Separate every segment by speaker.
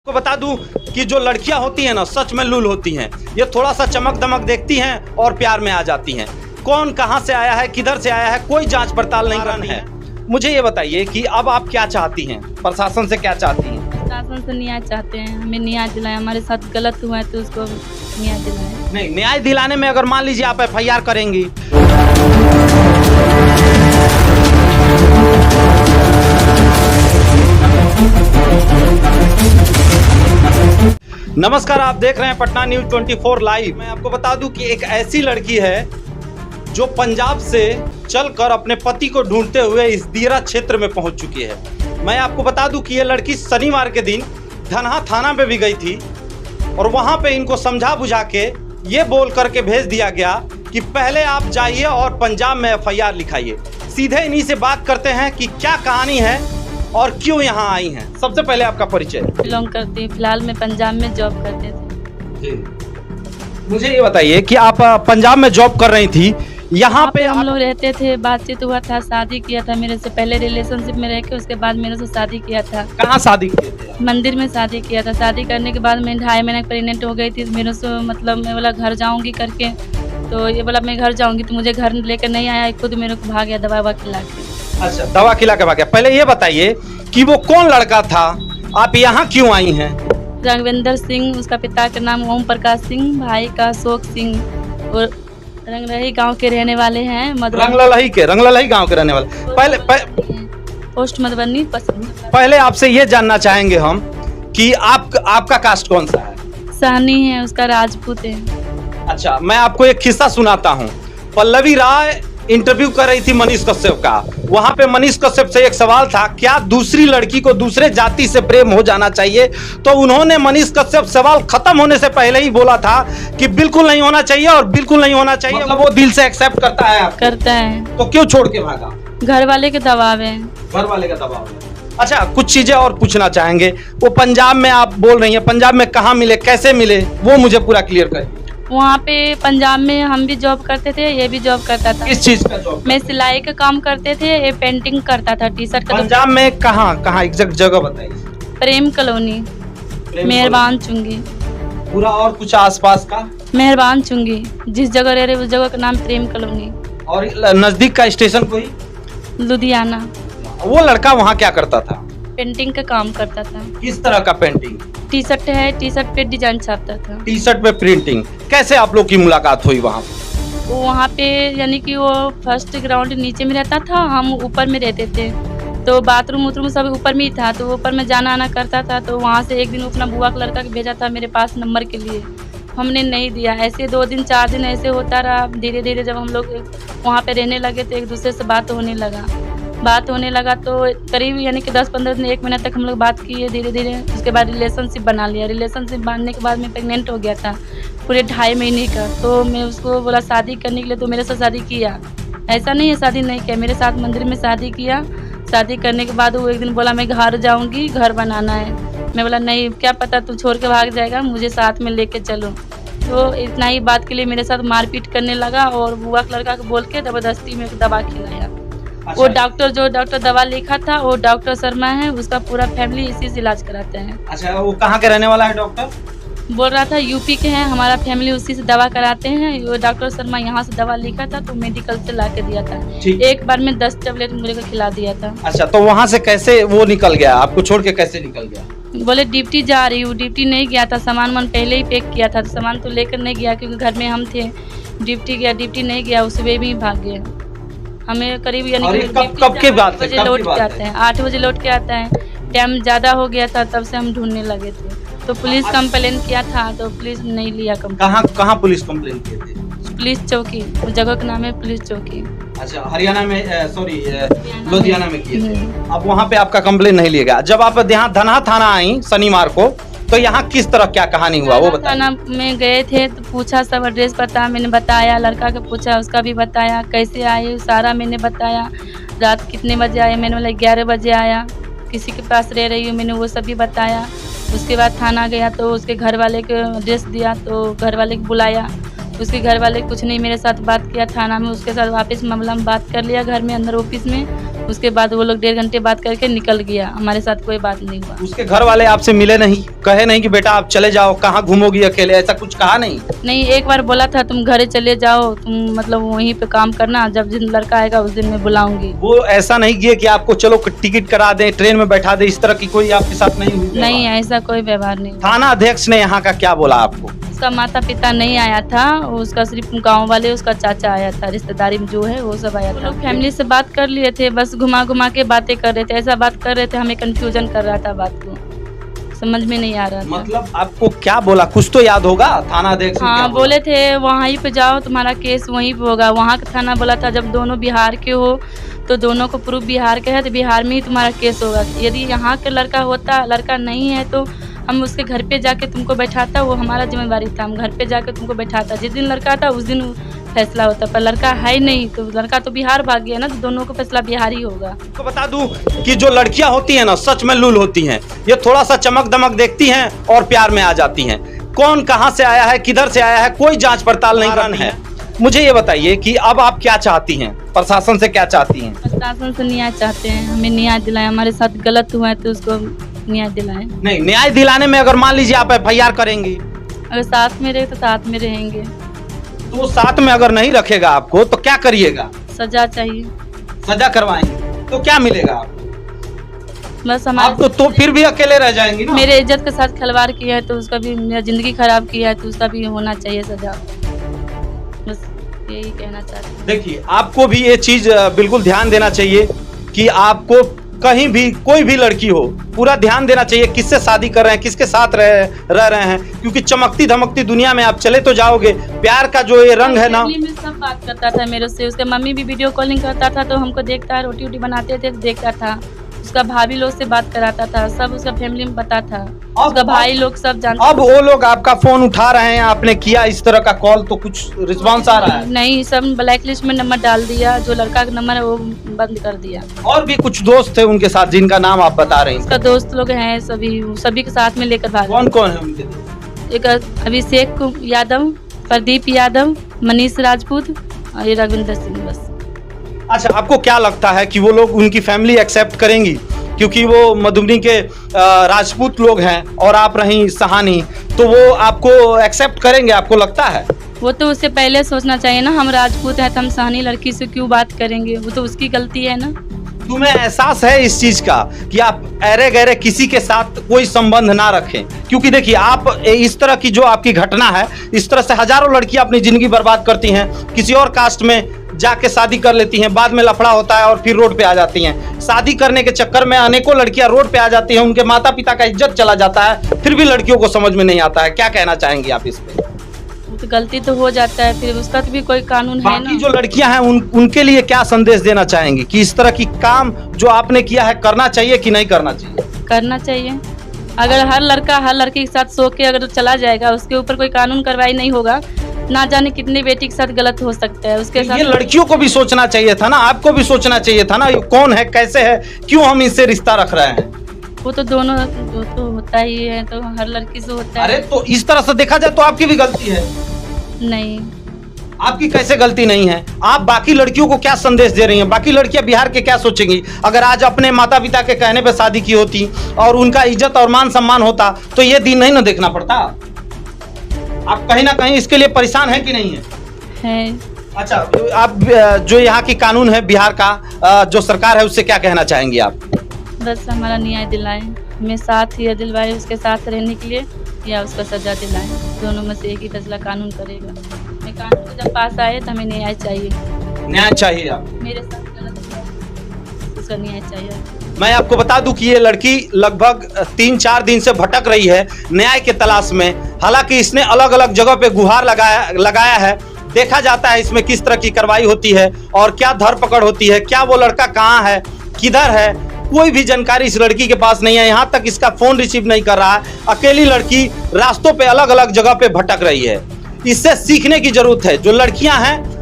Speaker 1: को बता दूं कि जो लड़कियां होती हैं ना सच में लूल होती हैं। ये थोड़ा सा चमक दमक देखती हैं और प्यार में आ जाती हैं। कौन कहां से आया है, किधर से आया है, कोई जांच पड़ताल नहीं करनी है। मुझे ये बताइए कि अब आप क्या चाहती हैं, प्रशासन से क्या चाहती हैं?
Speaker 2: प्रशासन से न्याय चाहते हैं, हमें न्याय दिलाएं। हमारे साथ गलत हुआ है तो उसको न्याय दिलाएं।
Speaker 1: नहीं, न्याय दिलाने में अगर मान लीजिए आप FIR करेंगी, नमस्कार, आप देख रहे हैं पटना न्यूज 24 लाइव। मैं आपको बता दूं कि एक ऐसी लड़की है जो पंजाब से चलकर अपने पति को ढूंढते हुए इस दियरा क्षेत्र में पहुंच चुकी है। मैं आपको बता दूं कि ये लड़की शनिवार के दिन धनहा थाना पे भी गई थी और वहां पे इनको समझा बुझा के ये बोल करके भेज दिया गया कि पहले आप जाइए और पंजाब में FIR लिखाइए। सीधे इन्हीं से बात करते हैं कि क्या कहानी है और क्यों यहाँ आई हैं। सबसे पहले आपका परिचय।
Speaker 2: बिलोंग करती हूँ, फिलहाल मैं पंजाब में जॉब करते थे।
Speaker 1: मुझे ये बताइए कि आप पंजाब में जॉब कर रही थी, यहाँ पे
Speaker 2: हम लोग रहते थे, बातचीत हुआ था, शादी किया था मेरे से पहले, रिलेशनशिप में रह के उसके बाद मेरे से शादी किया था।
Speaker 1: कहाँ शादी किए थे?
Speaker 2: मंदिर में शादी किया था। शादी करने के बाद मैं 2.5 महीने प्रेग्नेंट हो गई थी। मेरे से मतलब मैं बोला घर जाऊँगी करके, तो ये बोला मैं घर जाऊँगी, तो मुझे घर लेकर नहीं आया, खुद मेरे को भाग गया दवा खिला के। अच्छा,
Speaker 1: दवा खिला के भाग गया। पहले ये बताइए कि वो कौन लड़का था, आप यहाँ क्यों आई हैं?
Speaker 2: रघविंदर सिंह, उसका पिता का नाम ओम प्रकाश सिंह, भाई का अशोक सिंह, और रंगलही गांव के रहने वाले हैं।
Speaker 1: रंगलही गांव के रहने वाले। पहले
Speaker 2: पोस्ट मधुबनी पसंद।
Speaker 1: पहले आपसे ये जानना चाहेंगे हम कि आपका कास्ट कौन सा है?
Speaker 2: सानी है, उसका राजपूत है।
Speaker 1: अच्छा, मैं आपको एक किस्सा सुनाता हूँ। पल्लवी राय इंटरव्यू कर रही थी मनीष कश्यप का। वहां पे मनीष कश्यप से एक सवाल था, क्या दूसरी लड़की को दूसरे जाति से प्रेम हो जाना चाहिए? तो उन्होंने मनीष कश्यप सवाल खत्म होने से पहले ही बोला था कि बिल्कुल नहीं होना चाहिए और बिल्कुल नहीं होना चाहिए। मतलब वो दिल से एक्सेप्ट करता है आपको?
Speaker 2: करता है।
Speaker 1: तो क्यों छोड़ के भागा?
Speaker 2: घर वाले के दबाव है।
Speaker 1: घर वाले का दबाव है। अच्छा, कुछ चीजें और पूछना चाहेंगे। वो पंजाब में आप बोल रही हैं, पंजाब में कहाँ मिले, कैसे मिले, वो मुझे पूरा क्लियर करिए।
Speaker 2: वहाँ पे पंजाब में हम भी जॉब करते थे, ये भी जॉब करता था।
Speaker 1: किस चीज का जॉब?
Speaker 2: मैं सिलाई का काम करते थे, ये पेंटिंग करता था, टी-शर्ट का।
Speaker 1: पंजाब में कहाँ एग्जैक्ट जगह बताइए।
Speaker 2: प्रेम कॉलोनी, मेहरबान चुंगी।
Speaker 1: पूरा और कुछ आसपास का?
Speaker 2: मेहरबान चुंगी, जिस जगह रह रहे उस जगह का नाम प्रेम कॉलोनी।
Speaker 1: और नजदीक का स्टेशन कोई?
Speaker 2: लुधियाना।
Speaker 1: वो लड़का वहाँ क्या करता था?
Speaker 2: पेंटिंग का काम करता था।
Speaker 1: किस तरह का पेंटिंग?
Speaker 2: टी-शर्ट है, टी-शर्ट पे डिजाइन छापता था।
Speaker 1: टी-शर्ट पे प्रिंटिंग। कैसे आप लोग की मुलाकात हुई वहाँ?
Speaker 2: वो वहाँ पे यानी कि वो फर्स्ट ग्राउंड नीचे में रहता था, हम ऊपर में रहते थे, तो बाथरूम उथरूम सब ऊपर में ही था, तो ऊपर में जाना आना करता था। तो वहाँ से एक दिन अपना बुआ का लड़का भेजा था मेरे पास नंबर के लिए, हमने नहीं दिया। ऐसे 2 दिन 4 दिन ऐसे होता रहा। धीरे धीरे जब हम लोग वहाँ पे रहने लगे तो एक दूसरे से बात होने लगा तो करीब यानी कि 10-15 दिन 1 महीना तक हम लोग बात किए। धीरे धीरे उसके बाद रिलेशनशिप बना लिया। रिलेशनशिप बांधने के बाद मैं प्रेग्नेंट हो गया था पूरे 2.5 महीने का। तो मैं उसको बोला शादी करने के लिए, तो मेरे साथ शादी किया। ऐसा नहीं है शादी नहीं किया, मेरे साथ मंदिर में शादी किया। शादी करने के बाद वो एक दिन बोला मैं घर जाऊँगी, घर बनाना है। मैं बोला नहीं, क्या पता तू छोड़ के भाग जाएगा, मुझे साथ में लेके चलो। तो इतना ही बात के लिए मेरे साथ मारपीट करने लगा और बुआ का लड़का को बोल के ज़बरदस्ती में दवा खिलाया। अच्छा। वो डॉक्टर दवा लिखा था, वो डॉक्टर शर्मा है, उसका पूरा फैमिली इसी से इलाज कराते हैं। अच्छा, वो कहाँ के रहने वाला है डॉक्टर? बोल रहा था यूपी के हैं, हमारा फैमिली उसी से दवा कराते हैं। वो डॉक्टर शर्मा यहाँ से दवा लिखा था तो मेडिकल से ला के दिया था। एक बार में 10 टैबलेट मुझे को खिला दिया था। अच्छा, तो वहाँ से कैसे वो निकल गया, आपको छोड़ के कैसे निकल गया? बोले ड्यूटी जा रही हूँ। ड्यूटी नहीं गया था, सामान पहले ही पैक किया था, तो सामान तो लेकर नहीं गया क्योंकि घर में हम थे। ड्यूटी नहीं गया, उस सुबह भी भाग गया। हमें करीब यानी कब के बाद 8 बजे लौट के आता है। 8 बजे लौट के आता है। टाइम ज़्यादा हो गया था, तब से हम ढूंढने लगे थे। तो पुलिस कंप्लेन किया था, तो पुलिस नहीं लिया कंप्लेन। कहाँ पुलिस कंप्लेन किए थे? पुलिस चौकी, उस जगह का नाम है पुलिस चौकी। अच्छा, हरियाणा में, सॉरी लुधियाना में किए थे। अब वहाँ पे आपका कंप्लेन नहीं लिया गया। जब आप यहाँ धनहा थाना आई शनिवार को, तो यहाँ किस तरह क्या कहानी हुआ वो बताइए। थाना में गए थे तो पूछा, सब एड्रेस पता मैंने बताया, लड़का का पूछा उसका भी बताया, कैसे आए सारा मैंने बताया। रात कितने बजे आए, मैंने बोला 11 बजे आया, किसी के पास रह रही हूँ, मैंने वो सब भी बताया। उसके बाद थाना गया तो उसके घर वाले को एड्रेस दिया, तो घर वाले को बुलाया। उसके घर वाले कुछ नहीं मेरे साथ बात किया थाना में, उसके साथ वापस मामला में बात कर लिया घर में अंदर ऑफिस में। उसके बाद वो लोग 1.5 घंटे बात करके निकल गया, हमारे साथ कोई बात नहीं हुआ।
Speaker 1: उसके घर वाले आपसे मिले नहीं, कहे नहीं कि बेटा आप चले जाओ, कहाँ घूमोगी अकेले, ऐसा कुछ कहा नहीं?
Speaker 2: नहीं, एक बार बोला था तुम घरे चले जाओ, तुम मतलब वहीं पे काम करना, जब जिन लड़का आएगा उस दिन मैं बुलाऊंगी।
Speaker 1: वो ऐसा नहीं किया कि आपको चलो टिकट करा दें, ट्रेन में बैठा दे, इस तरह की कोई आपके साथ नहीं हुई?
Speaker 2: नहीं, ऐसा कोई व्यवहार नहीं।
Speaker 1: थाना अध्यक्ष ने यहाँ का क्या बोला आपको?
Speaker 2: उसका माता पिता नहीं आया था, उसका सिर्फ गांव वाले, उसका चाचा आया था, रिश्तेदारी में जो है वो सब आया था। फैमिली से बात कर लिए थे, बस घुमा घुमा के बातें कर रहे थे, ऐसा बात कर रहे थे, हमें कंफ्यूजन कर रहा था, बात को समझ में नहीं आ रहा था।
Speaker 1: मतलब आपको क्या बोला, कुछ तो याद होगा? थाना अध्यक्ष ने क्या
Speaker 2: हाँ, बोले थे वहीं पे जाओ, तुम्हारा केस वहीं पे होगा। वहाँ का थाना बोला था जब दोनों बिहार के हो तो दोनों को प्रूफ बिहार के है तो बिहार में ही तुम्हारा केस होगा। यदि यहाँ के लड़का होता, लड़का नहीं है तो हम उसके घर पे जाके तुमको बैठाता, वो हमारा जिम्मेदारी था, हम घर पे जाके तुमको बैठाता। जिस दिन लड़का था उस दिन फैसला होता, पर लड़का है ही नहीं तो लड़का तो बिहार भाग गया ना, तो दोनों को फैसला बिहार ही होगा।
Speaker 1: आपको बता दूं कि जो लड़कियां होती हैं ना, सच में लूल होती हैं। ये थोड़ा सा चमक दमक देखती हैं और प्यार में आ जाती हैं। कौन कहां से आया है, किधर से आया है, कोई जांच पड़ताल नहीं करनी है। मुझे ये बताइए कि अब आप क्या चाहती हैं, प्रशासन से क्या चाहती हैं?
Speaker 2: प्रशासन से न्याय चाहते हैं, हमें न्याय दिलाए, हमारे साथ गलत हुआ है तो उसको न्याय दिलाए।
Speaker 1: नहीं, न्याय दिलाने में अगर मान लीजिए आप FIR करेंगी,
Speaker 2: अगर साथ में रहे तो साथ में रहेंगे।
Speaker 1: तो साथ में अगर नहीं रखेगा आपको तो क्या करिएगा?
Speaker 2: सजा चाहिए।
Speaker 1: सजा करवाएंगे तो क्या मिलेगा आपको?
Speaker 2: बस
Speaker 1: आप
Speaker 2: हमारे
Speaker 1: तो फिर भी अकेले रह जाएंगी ना।
Speaker 2: मेरे इज्जत के साथ खिलवाड़ किया है तो उसका भी, मेरा जिंदगी खराब किया है तो उसका भी होना चाहिए सजा। बस यही कहना चाहती हूँ।
Speaker 1: देखिए, आपको भी ये चीज बिल्कुल ध्यान देना चाहिए कि आपको कहीं भी कोई भी लड़की हो, पूरा ध्यान देना चाहिए किससे शादी कर रहे हैं, किसके साथ रह रहे हैं, क्योंकि चमकती धमकती दुनिया में आप चले तो जाओगे। प्यार का जो ये रंग है ना,
Speaker 2: फैमिली में सब बात करता था मेरे से, उसके मम्मी भी वीडियो कॉलिंग करता था तो हमको देखता, रोटी वोटी बनाते थे तो देखता था, उसका भाभी लोग से बात कराता था, सब उसका फैमिली में पता था, उसका भाई लोग सब जानते।
Speaker 1: अब वो लोग आपका फोन उठा रहे हैं, आपने किया इस तरह का कॉल तो कुछ रिस्पांस आ रहा है?
Speaker 2: नहीं, सब ब्लैक लिस्ट में नंबर डाल दिया, जो लड़का का नंबर है वो बंद कर दिया।
Speaker 1: और भी कुछ दोस्त थे उनके साथ जिनका नाम आप बता रहे हैं?
Speaker 2: उसका दोस्त लोग हैं, सभी के साथ में लेकर भागा।
Speaker 1: कौन कौन है उनके दोस्त?
Speaker 2: एक अभिषेक यादव, प्रदीप यादव, मनीष राजपूत और ये रविंदर सिंह। बस।
Speaker 1: अच्छा, आपको क्या लगता है कि वो लोग, उनकी फैमिली एक्सेप्ट करेंगी? क्योंकि वो मधुबनी के राजपूत लोग हैं और आप रही सहानी, तो वो आपको एक्सेप्ट करेंगे, आपको लगता है?
Speaker 2: वो तो उससे पहले सोचना चाहिए ना, हम राजपूत हैं तो हम सहानी लड़की से क्यों बात करेंगे, वो तो उसकी गलती है ना।
Speaker 1: तुम्हें एहसास है इस चीज का कि आप अरे गहरे किसी के साथ कोई संबंध ना रखें? क्योंकि देखिए, आप इस तरह की जो आपकी घटना है, इस तरह से हजारों लड़कियां अपनी जिंदगी बर्बाद करती हैं, किसी और कास्ट में जाके शादी कर लेती हैं, बाद में लफड़ा होता है और फिर रोड पे आ जाती हैं। शादी करने के चक्कर में अनेकों लड़कियां रोड पे आ जाती हैं, उनके माता पिता का इज्जत चला जाता है, फिर भी लड़कियों को समझ में नहीं आता है। क्या कहना चाहेंगी आप इस पे?
Speaker 2: तो गलती तो हो जाता है, फिर उसका तो भी कोई कानून है ना।
Speaker 1: बाकी जो लड़कियां हैं उनके लिए क्या संदेश देना चाहेंगी कि इस तरह की काम जो आपने किया है करना चाहिए कि नहीं करना चाहिए?
Speaker 2: करना चाहिए। अगर हर लड़का हर लड़की के साथ सो के अगर चला जाएगा, उसके ऊपर कोई कानून कार्रवाई नहीं होगा, ना जाने कितनी बेटी के साथ गलत हो सकता है उसके साथ।
Speaker 1: ये लड़कियों को भी सोचना चाहिए था ना, आपको भी सोचना चाहिए था ना, ये कौन है, कैसे है, क्यों हम इससे रिश्ता रख रहे हैं?
Speaker 2: वो तो दोनों तो होता ही है, तो हर लड़की से होता
Speaker 1: अरे
Speaker 2: है।
Speaker 1: तो इस तरह से देखा जाए तो आपकी भी गलती है।
Speaker 2: नहीं,
Speaker 1: आपकी कैसे गलती नहीं है? आप बाकी लड़कियों को क्या संदेश दे रही हैं? बाकी लड़कियां बिहार के क्या सोचेंगी? अगर आज अपने माता पिता के कहने पे शादी की होती और उनका इज्जत और मान सम्मान होता तो ये दिन नहीं ना देखना पड़ता। आप कहीं ना कहीं इसके लिए परेशान है कि नहीं है?
Speaker 2: है।
Speaker 1: अच्छा, आप जो यहाँ की कानून है बिहार का, जो सरकार है, उससे क्या कहना चाहेंगी आप?
Speaker 2: बस हमारा न्याय दिलाएं, हमें साथ ही दिलवाए उसके साथ रहने के लिए, या उसको सजा दिलाएं, दोनों में से एक ही फैसला कानून करेगा। मैं कानून को जब पास आए तो हमें न्याय चाहिए।
Speaker 1: न्याय चाहिए आप?
Speaker 2: मेरे साथ गलत हुआ, उसका न्याय चाहिए।
Speaker 1: मैं आपको बता दूं कि ये लड़की लगभग 3-4 दिन से भटक रही है न्याय के तलाश में। हालांकि इसने अलग अलग जगह पे गुहार लगाया है। देखा जाता है इसमें किस तरह की कार्रवाई होती है और क्या धरपकड़ होती है, क्या वो लड़का कहाँ है, किधर है, कोई भी जानकारी इस लड़की के पास नहीं है। यहाँ तक इसका फोन रिसीव नहीं कर रहा है। अकेली लड़की रास्तों पे अलग अलग जगह पे भटक रही है। इससे सीखने की जरूरत है। जो लड़कियां हैं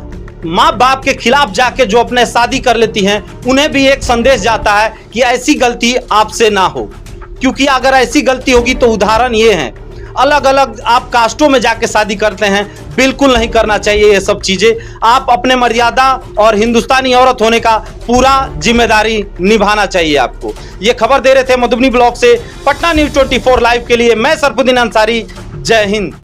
Speaker 1: माँ बाप के खिलाफ जाके जो अपने शादी कर लेती हैं, उन्हें भी एक संदेश जाता है कि ऐसी गलती आपसे ना हो। क्योंकि अगर ऐसी गलती होगी तो उदाहरण ये है, अलग अलग आप कास्टों में जाके शादी करते हैं, बिल्कुल नहीं करना चाहिए ये सब चीजें। आप अपने मर्यादा और हिंदुस्तानी औरत होने का पूरा जिम्मेदारी निभाना चाहिए आपको। ये खबर दे रहे थे मधुबनी ब्लॉक से पटना न्यूज़ 24 लाइव के लिए मैं सरफुद्दीन अंसारी। जय हिंद।